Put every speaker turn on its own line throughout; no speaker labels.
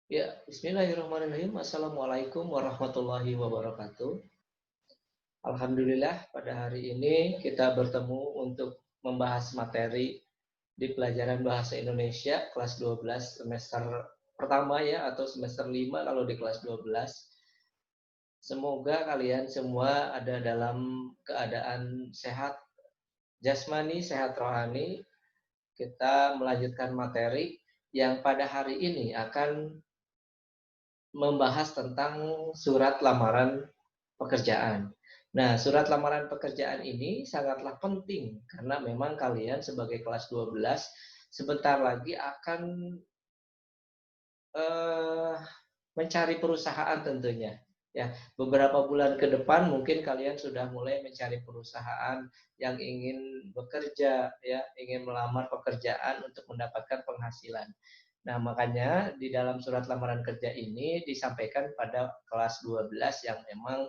Ya, bismillahirrahmanirrahim. Assalamualaikum warahmatullahi wabarakatuh. Alhamdulillah pada hari ini kita bertemu untuk membahas materi di pelajaran bahasa Indonesia kelas 12 semester pertama ya atau semester 5 kalau di kelas 12. Semoga kalian semua ada dalam keadaan sehat jasmani, sehat rohani. Kita melanjutkan materi yang pada hari ini akan membahas tentang surat lamaran pekerjaan. Nah, surat lamaran pekerjaan ini sangatlah penting karena memang kalian sebagai kelas 12 sebentar lagi akan eh, mencari perusahaan tentunya. Ya, beberapa bulan ke depan mungkin kalian sudah mulai mencari perusahaan yang ingin bekerja, ya, ingin melamar pekerjaan untuk mendapatkan penghasilan. Nah, makanya di dalam surat lamaran kerja ini disampaikan pada kelas 12 yang memang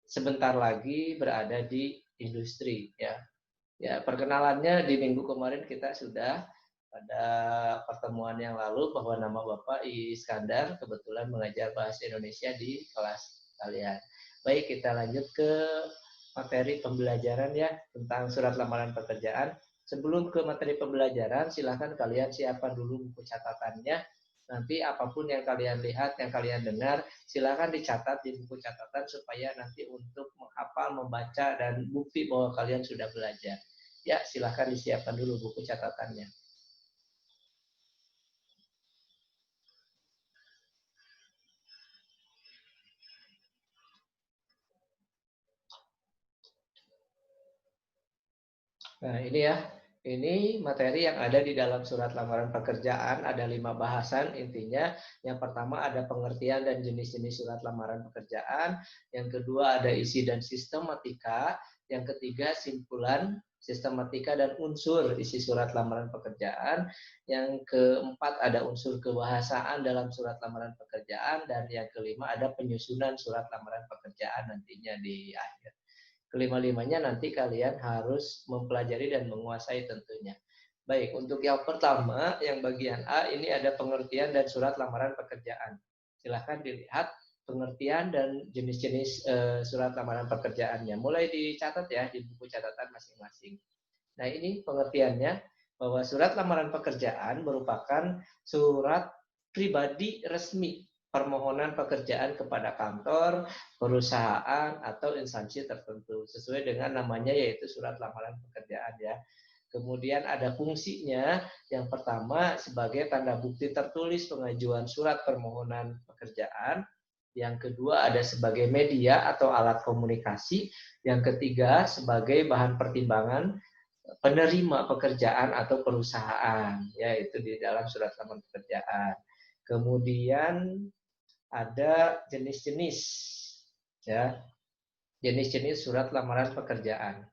sebentar lagi berada di industri ya. Ya, perkenalannya di minggu kemarin kita sudah pada pertemuan yang lalu bahwa nama Bapak Iskandar kebetulan mengajar bahasa Indonesia di kelas kalian. Baik, kita lanjut ke materi pembelajaran ya tentang surat lamaran pekerjaan. Sebelum ke materi pembelajaran, silahkan kalian siapkan dulu buku catatannya. Nanti apapun yang kalian lihat, yang kalian dengar, silakan dicatat di buku catatan supaya nanti untuk menghafal, membaca, dan bukti bahwa kalian sudah belajar. Ya, silahkan disiapkan dulu buku catatannya. Nah, ini ya. Ini materi yang ada di dalam surat lamaran pekerjaan. Ada 5 bahasan intinya. Yang pertama ada pengertian dan jenis-jenis surat lamaran pekerjaan. Yang kedua ada isi dan sistematika. Yang ketiga simpulan, sistematika dan unsur isi surat lamaran pekerjaan. Yang keempat ada unsur kebahasaan dalam surat lamaran pekerjaan. Dan yang kelima ada penyusunan surat lamaran pekerjaan nantinya di akhir. Kelima-limanya nanti kalian harus mempelajari dan menguasai tentunya. Baik, untuk yang pertama, yang bagian A, ini ada pengertian dan surat lamaran pekerjaan. Silahkan dilihat pengertian dan jenis-jenis surat lamaran pekerjaannya. Mulai dicatat ya di buku catatan masing-masing. Nah, ini pengertiannya bahwa surat lamaran pekerjaan merupakan surat pribadi resmi permohonan pekerjaan kepada kantor, perusahaan, atau instansi tertentu. Sesuai dengan namanya yaitu surat lamaran pekerjaan ya. Kemudian ada fungsinya, yang pertama sebagai tanda bukti tertulis pengajuan surat permohonan pekerjaan, yang kedua ada sebagai media atau alat komunikasi, yang ketiga sebagai bahan pertimbangan penerima pekerjaan atau perusahaan, yaitu di dalam surat lamaran pekerjaan. Kemudian ada jenis-jenis, ya, jenis-jenis surat lamaran pekerjaan.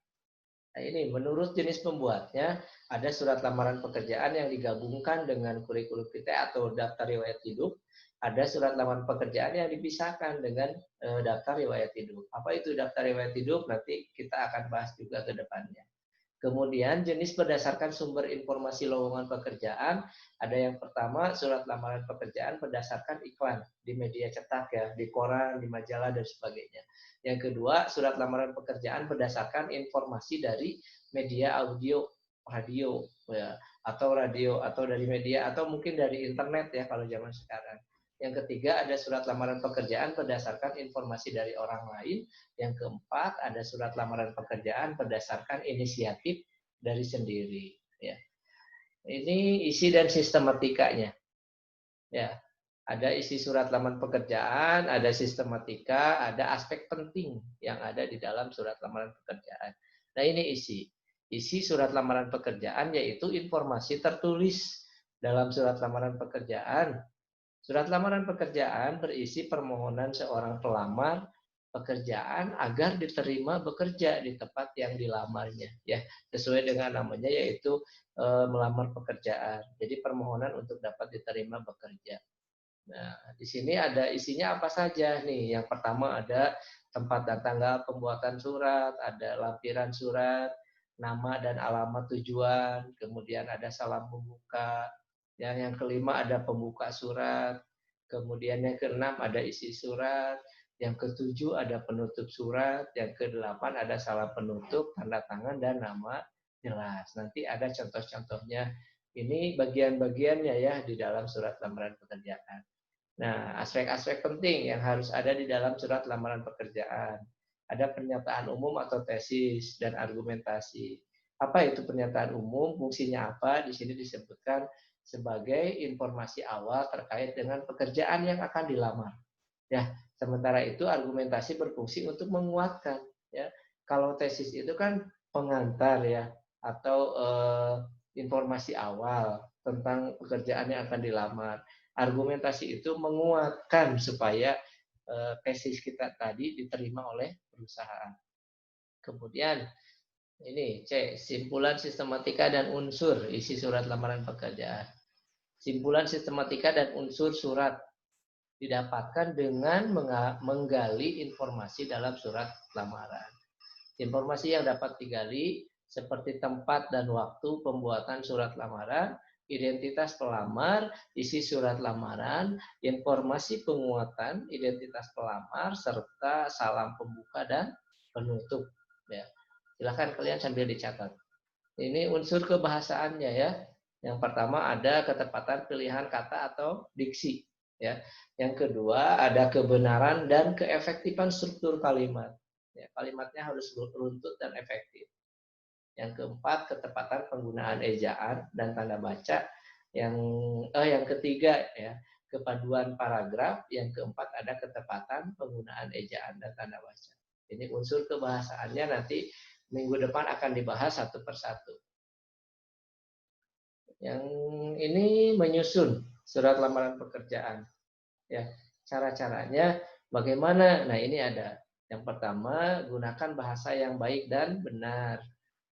Nah, ini menurut jenis pembuatnya ada surat lamaran pekerjaan yang digabungkan dengan kurikulum kita atau daftar riwayat hidup. Ada surat lamaran pekerjaan yang dipisahkan dengan daftar riwayat hidup. Apa itu daftar riwayat hidup? Nanti kita akan bahas juga ke depannya. Kemudian jenis berdasarkan sumber informasi lowongan pekerjaan, ada yang pertama surat lamaran pekerjaan berdasarkan iklan di media cetak ya, di koran, di majalah dan sebagainya. Yang kedua, surat lamaran pekerjaan berdasarkan informasi dari media audio, radio ya, atau dari media atau mungkin dari internet ya kalau zaman sekarang. Yang ketiga ada surat lamaran pekerjaan berdasarkan informasi dari orang lain. Yang keempat ada surat lamaran pekerjaan berdasarkan inisiatif dari sendiri. Ya. Ini isi dan sistematikanya. Ya, ada isi surat lamaran pekerjaan, ada sistematika, ada aspek penting yang ada di dalam surat lamaran pekerjaan. Nah, ini isi. Isi surat lamaran pekerjaan yaitu informasi tertulis dalam surat lamaran pekerjaan. Surat lamaran pekerjaan berisi permohonan seorang pelamar pekerjaan agar diterima bekerja di tempat yang dilamarnya, ya, sesuai dengan namanya yaitu melamar pekerjaan. Jadi permohonan untuk dapat diterima bekerja. Nah, di sini ada isinya apa saja nih. Yang pertama ada tempat dan tanggal pembuatan surat, ada lampiran surat, nama dan alamat tujuan, kemudian ada salam pembuka. Yang kelima ada pembuka surat, Kemudian yang keenam ada isi surat, yang ketujuh ada penutup surat, yang kedelapan ada salam penutup, tanda tangan dan nama jelas. Nanti ada contoh-contohnya. Ini bagian-bagiannya ya di dalam surat lamaran pekerjaan. Nah, aspek-aspek penting yang harus ada di dalam surat lamaran pekerjaan. Ada pernyataan umum atau tesis dan argumentasi. Apa itu pernyataan umum? Fungsinya apa? Di sini disebutkan sebagai informasi awal terkait dengan pekerjaan yang akan dilamar. Ya, sementara itu argumentasi berfungsi untuk menguatkan. Ya, kalau tesis itu kan pengantar ya atau informasi awal tentang pekerjaan yang akan dilamar. Argumentasi itu menguatkan supaya tesis kita tadi diterima oleh perusahaan. Kemudian ini C, simpulan sistematika dan unsur isi surat lamaran pekerjaan. Simpulan sistematika dan unsur surat didapatkan dengan menggali informasi dalam surat lamaran. Informasi yang dapat digali seperti tempat dan waktu pembuatan surat lamaran, identitas pelamar, isi surat lamaran, informasi penguatan identitas pelamar, serta salam pembuka dan penutup. Ya. Silahkan kalian sambil dicatat. Ini unsur kebahasaannya ya. Yang pertama ada ketepatan pilihan kata atau diksi. Ya. Yang kedua ada kebenaran dan keefektifan struktur kalimat. Ya, kalimatnya harus runtut dan efektif. Yang keempat ketepatan penggunaan ejaan dan tanda baca. Yang ketiga ya kepaduan paragraf. Yang keempat ada ketepatan penggunaan ejaan dan tanda baca. Ini unsur kebahasaannya nanti minggu depan akan dibahas satu persatu. Yang ini menyusun surat lamaran pekerjaan. Ya, cara-caranya bagaimana? Nah, ini ada. Yang pertama, gunakan bahasa yang baik dan benar.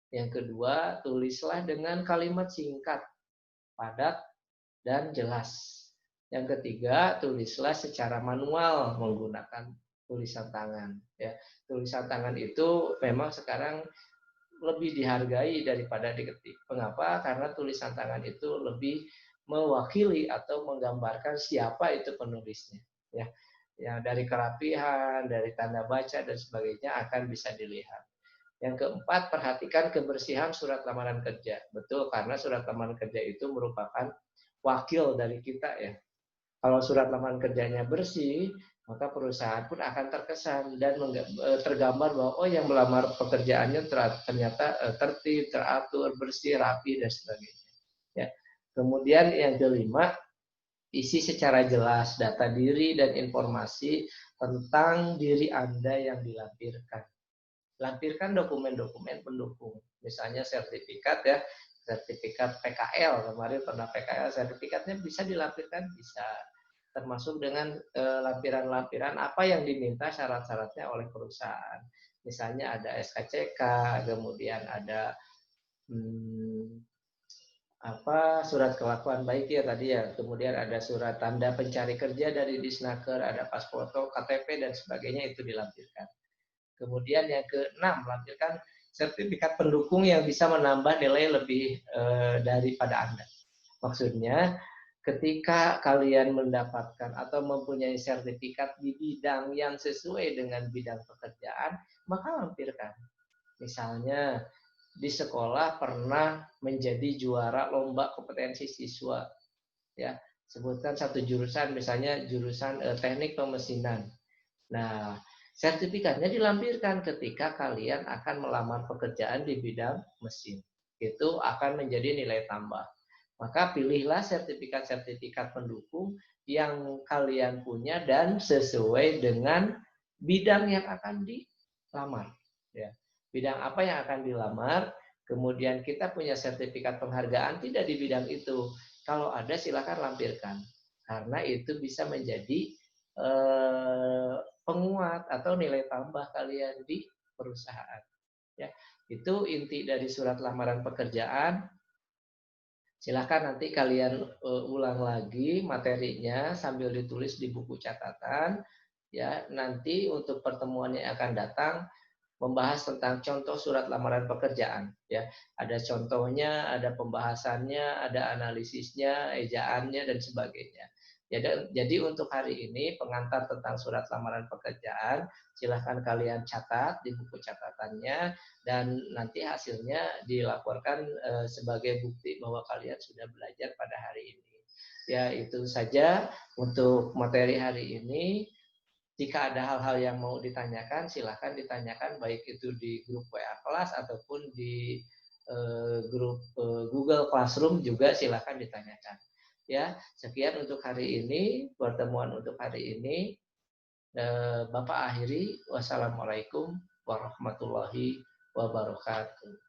Yang kedua, tulislah dengan kalimat singkat, padat, dan jelas. Yang ketiga, tulislah secara manual menggunakan tulisan tangan. Ya, tulisan tangan itu memang sekarang lebih dihargai daripada diketik. Mengapa? Karena tulisan tangan itu lebih mewakili atau menggambarkan siapa itu penulisnya. Ya, ya dari kerapihan, dari tanda baca dan sebagainya akan bisa dilihat. Yang keempat, perhatikan kebersihan surat lamaran kerja. Betul, karena surat lamaran kerja itu merupakan wakil dari kita ya. Kalau surat lamaran kerjanya bersih, maka perusahaan pun akan terkesan dan tergambar bahwa oh yang melamar pekerjaannya ternyata tertib, teratur, bersih, rapi dan sebagainya. Ya. Kemudian yang kelima, isi secara jelas data diri dan informasi tentang diri Anda yang dilampirkan. Lampirkan dokumen-dokumen pendukung, misalnya sertifikat ya, sertifikat PKL, kemarin pernah PKL, sertifikatnya bisa dilampirkan, bisa termasuk dengan lampiran-lampiran apa yang diminta syarat-syaratnya oleh perusahaan. Misalnya ada SKCK, kemudian ada surat kelakuan baik ya tadi ya, kemudian ada surat tanda pencari kerja dari Disnaker, ada pas foto, KTP dan sebagainya itu dilampirkan. Kemudian yang keenam, lampirkan sertifikat pendukung yang bisa menambah nilai lebih daripada Anda. Maksudnya, ketika kalian mendapatkan atau mempunyai sertifikat di bidang yang sesuai dengan bidang pekerjaan, maka lampirkan. Misalnya, di sekolah pernah menjadi juara lomba kompetensi siswa. Ya, sebutkan satu jurusan, misalnya jurusan teknik pemesinan. Nah, sertifikatnya dilampirkan ketika kalian akan melamar pekerjaan di bidang mesin. Itu akan menjadi nilai tambah. Maka pilihlah sertifikat-sertifikat pendukung yang kalian punya dan sesuai dengan bidang yang akan dilamar. Ya. Bidang apa yang akan dilamar, kemudian kita punya sertifikat penghargaan tidak di bidang itu. Kalau ada silakan lampirkan. Karena itu bisa menjadi penguat atau nilai tambah kalian di perusahaan. Ya, itu inti dari surat lamaran pekerjaan. Silahkan nanti kalian ulang lagi materinya sambil ditulis di buku catatan. Ya, nanti untuk pertemuan yang akan datang membahas tentang contoh surat lamaran pekerjaan. Ya, ada contohnya, ada pembahasannya, ada analisisnya, ejaannya dan sebagainya. Jadi untuk hari ini pengantar tentang surat lamaran pekerjaan, silahkan kalian catat di buku catatannya dan nanti hasilnya dilaporkan sebagai bukti bahwa kalian sudah belajar pada hari ini. Ya, itu saja untuk materi hari ini. Jika ada hal-hal yang mau ditanyakan, silahkan ditanyakan baik itu di grup WA kelas ataupun di grup Google Classroom juga silahkan ditanyakan. Ya, sekian untuk hari ini, pertemuan untuk hari ini. Bapak akhiri, wassalamualaikum warahmatullahi wabarakatuh.